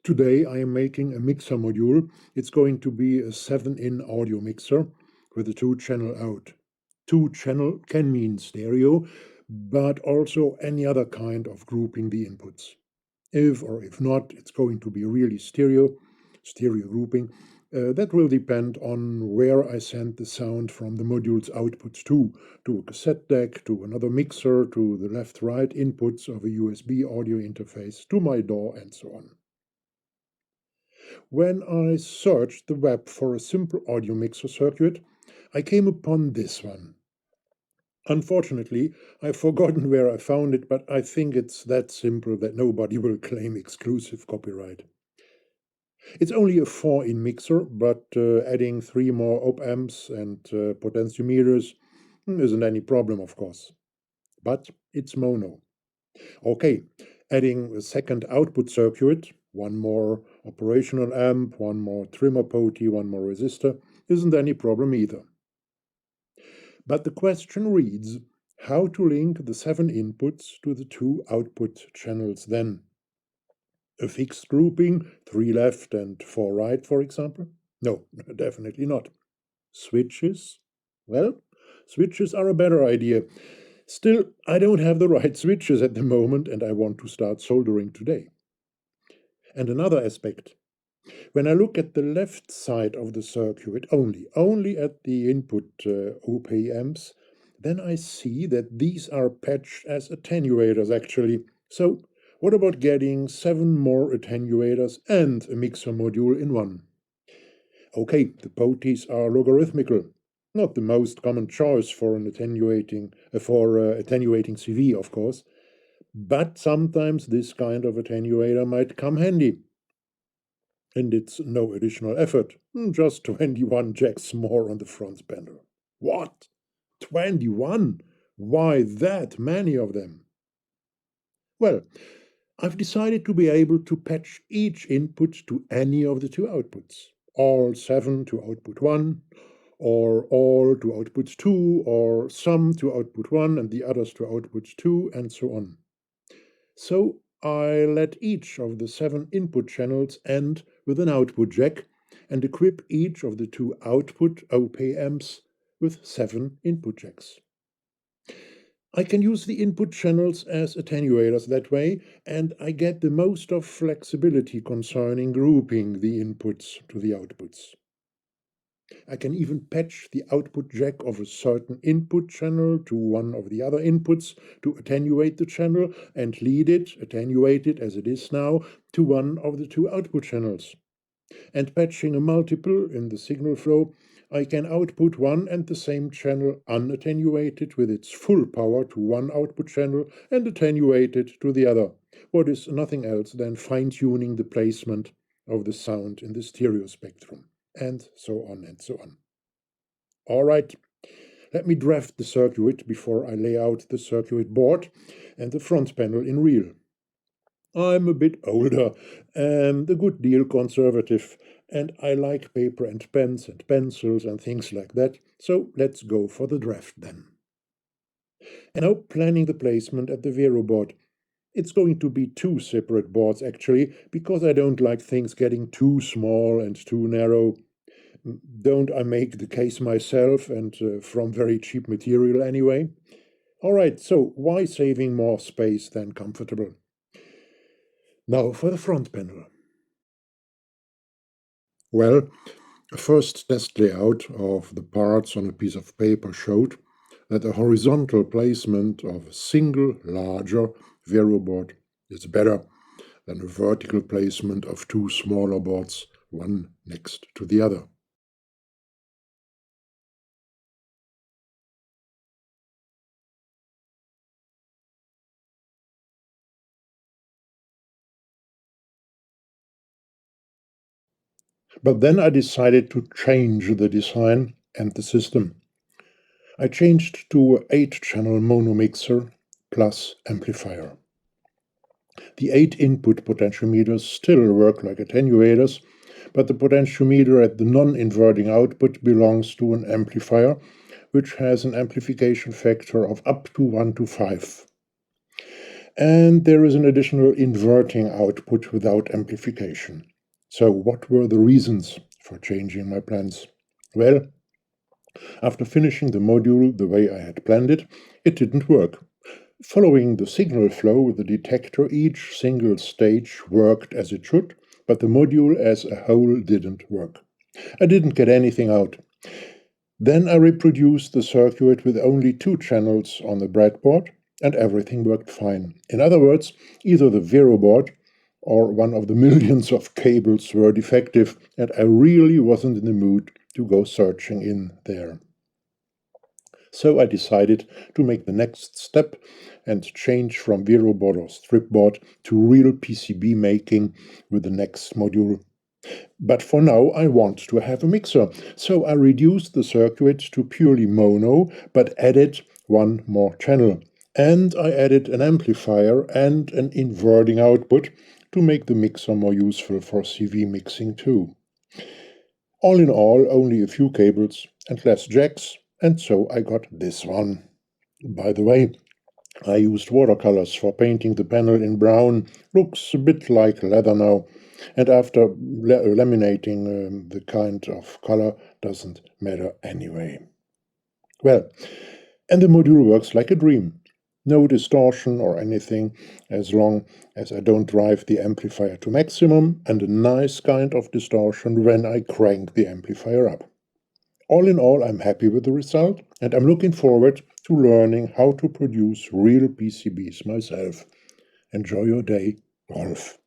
Today I am making a mixer module. It's going to be a 7-in audio mixer with a 2-channel out. 2-channel can mean stereo, but also any other kind of grouping the inputs. If or if not, it's going to be really stereo grouping. That will depend on where I send the sound from the module's outputs to a cassette deck, to another mixer, to the left-right inputs of a USB audio interface, to my DAW, and so on. When I searched the web for a simple audio mixer circuit, I came upon this one. Unfortunately, I've forgotten where I found it, but I think it's that simple that nobody will claim exclusive copyright. It's only a 4-in mixer, but adding 3 more op-amps and potentiometers isn't any problem, of course. But it's mono. Okay, adding a second output circuit, 1 more operational amp, 1 more trimmer poti, 1 more resistor, isn't any problem either. But the question reads, how to link the 7 inputs to the 2 output channels then? A fixed grouping, 3 left and 4 right, for example? No, definitely not. Switches? Well, switches are a better idea. Still, I don't have the right switches at the moment, and I want to start soldering today. And another aspect. When I look at the left side of the circuit only at the input OP amps, then I see that these are patched as attenuators actually. So what about getting 7 more attenuators and a mixer module in one? Okay, the potis are logarithmical, not the most common choice for an attenuating CV, of course, but sometimes this kind of attenuator might come handy. And it's no additional effort, just 21 jacks more on the front panel. What? 21? Why that many of them? Well, I've decided to be able to patch each input to any of the 2 outputs. All 7 to output 1, or all to output 2, or some to output 1 and the others to output 2, and so on. So I let each of the 7 input channels end with an output jack and equip each of the 2 output OP amps with 7 input jacks. I can use the input channels as attenuators that way, and I get the most of flexibility concerning grouping the inputs to the outputs. I can even patch the output jack of a certain input channel to one of the other inputs to attenuate the channel and lead it, attenuated as it is now, to one of the 2 output channels. And patching a multiple in the signal flow, I can output one and the same channel unattenuated with its full power to one output channel and attenuated to the other, what is nothing else than fine-tuning the placement of the sound in the stereo spectrum. And so on and so on. All right, let me draft the circuit before I lay out the circuit board and the front panel in real. I'm a bit older and a good deal conservative, and I like paper and pens and pencils and things like that, so let's go for the draft then. And now planning the placement at the Vero board. It's going to be 2 separate boards actually, because I don't like things getting too small and too narrow. Don't I make the case myself, and from very cheap material anyway? All right, so why saving more space than comfortable? Now for the front panel. Well, a first test layout of the parts on a piece of paper showed that a horizontal placement of a single larger Vero board is better than a vertical placement of 2 smaller boards, one next to the other. But then I decided to change the design and the system. I changed to 8-channel mono mixer plus amplifier. The 8 input potentiometers still work like attenuators, but the potentiometer at the non-inverting output belongs to an amplifier, which has an amplification factor of up to 1 to 5. And there is an additional inverting output without amplification. So what were the reasons for changing my plans? Well, after finishing the module the way I had planned it, it didn't work. Following the signal flow with the detector, each single stage worked as it should, but the module as a whole didn't work. I didn't get anything out. Then I reproduced the circuit with only 2 channels on the breadboard, and everything worked fine. In other words, either the Vero board or one of the millions of cables were defective, and I really wasn't in the mood to go searching in there. So I decided to make the next step and change from Vero board or strip board to real PCB making with the next module. But for now I want to have a mixer, so I reduced the circuit to purely mono, but added 1 more channel. And I added an amplifier and an inverting output to make the mixer more useful for CV mixing too. All in all, only a few cables and less jacks, and so I got this one. By the way, I used watercolors for painting the panel in brown. Looks a bit like leather now, and after laminating the kind of color doesn't matter anyway. Well, and the module works like a dream. No distortion or anything, as long as I don't drive the amplifier to maximum, and a nice kind of distortion when I crank the amplifier up. All in all, I'm happy with the result, and I'm looking forward to learning how to produce real PCBs myself. Enjoy your day, Rolf.